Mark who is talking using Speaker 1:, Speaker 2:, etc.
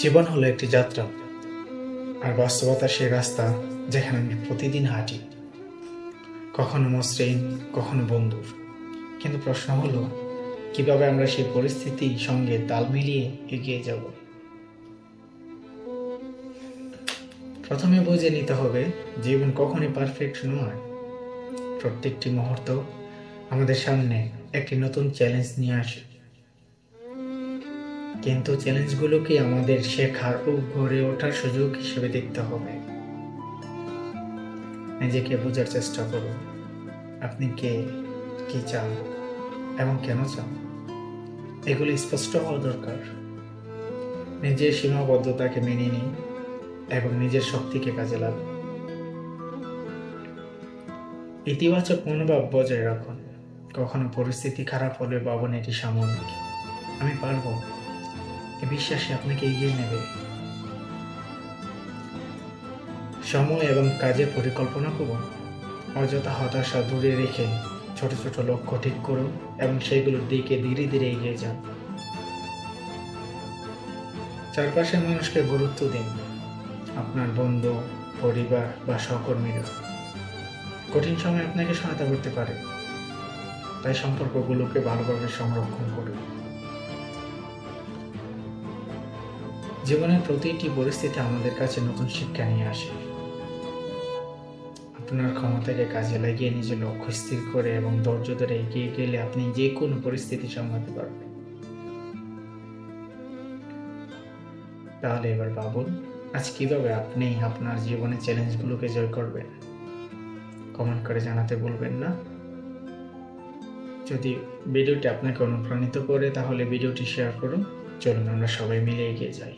Speaker 1: জীবন হলো একটি যাত্রা, আর বাস্তবতা সেই রাস্তা যেখানে আমি প্রতিদিন হাঁটি, কখনো মসৃণ, কখনো বন্ধুর। কিন্তু প্রশ্ন হলো, কিভাবে আমরা সেই পরিস্থিতির সঙ্গে তাল মিলিয়ে এগিয়ে যাব। প্রথমে বুঝে নিতে হবে, জীবন কখনই পারফেক্ট নয়। প্রত্যেকটি মুহূর্ত আমাদের সামনে একটি নতুন চ্যালেঞ্জ নিয়ে আসে, কিন্তু চ্যালেঞ্জগুলোকে আমাদের শেখার ও গড়ে ওঠার সুযোগ হিসেবে দেখতে হবে। নিজেকে বোঝার চেষ্টা করুন, আপনি কে, কি চান এবং কেন চান, এগুলি স্পষ্ট হওয়া দরকার। নিজের সীমাবদ্ধতাকে মেনে নিন এবং নিজের শক্তিকে কাজে লাগান। ইতিবাচক মনোভাব বজায় রাখুন। কখনো পরিস্থিতি খারাপ হলে ভাবুন, এটি সাময়িক, আমি পারবো। এই বিশ্বাসে আপনাকে এগিয়ে নেবে। সময় এবং কাজের পরিকল্পনা করুন। অযথা হতাশা দূরে রেখে ছোট ছোট লক্ষ্য ঠিক করুন এবং সেগুলোর দিকে ধীরে ধীরে এগিয়ে যান। চারপাশের মানুষকে গুরুত্ব দিন, আপনার বন্ধু, পরিবার বা সহকর্মীরা কঠিন সময় আপনাকে সহায়তা করতে পারে, তাই সম্পর্কগুলোকে ভালোভাবে সংরক্ষণ করুন। জীবনের প্রতিটি পরিস্থিতি আমাদের কাছে নতুন শিক্ষা নিয়ে আসে। আপনার ক্ষমতাকে কাজে লাগিয়ে নিজের লক্ষ্য স্থির করে এবং ধৈর্য ধরে এগিয়ে গেলে আপনি যে কোনো পরিস্থিতি সামলাতে পারবেন। তাহলে এবার ভাবুন, আজ কিভাবে আপনি আপনার জীবনের চ্যালেঞ্জগুলোকে জয় করবেন। কমেন্ট করে জানাতে ভুলবেন না। যদি ভিডিওটি আপনাকে অনুপ্রাণিত করে তাহলে ভিডিওটি শেয়ার করুন। চলুন আমরা সবাই মিলে এগিয়ে যাই।